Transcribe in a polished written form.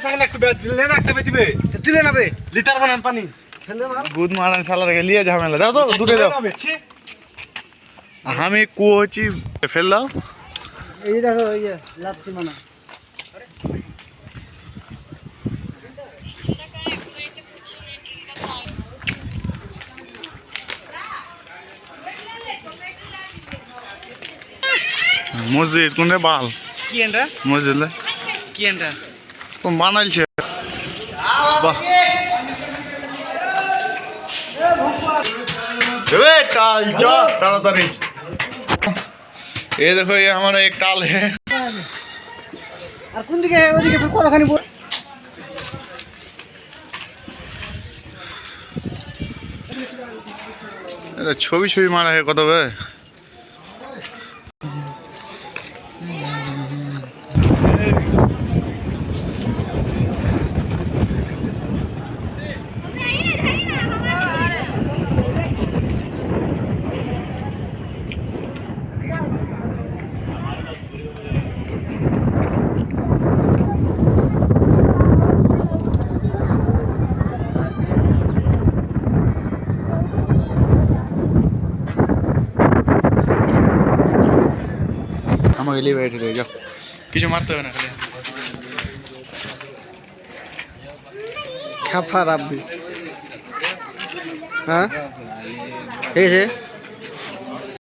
থাকেন একটু দিলে না একটা দিবে দিলে না বে লিটার বানান পানি গুদ মারান সালা রেখে লিয়ে ঝামেলা দাও তো দুটো দাও আমি কোচি ফেল দাও এই দেখো এই যে লাচ্ছি মানা মসজিদ কোনে বাল কি এন্ডা মসজিদ কি এন্ডা কোন বানাইছে বাহ ए टाल जा ताड़ाताड़ी ये देखो ये हमारा एक टाल है আর কোন দিকে ওদিকে কতখানি ছবি ছবি মারা है কত বে আমাকে লিয়ে बैठे रहे जाओ কিছু মারতে হবে না খালি খাফা রাব্বি হ্যাঁ এই যে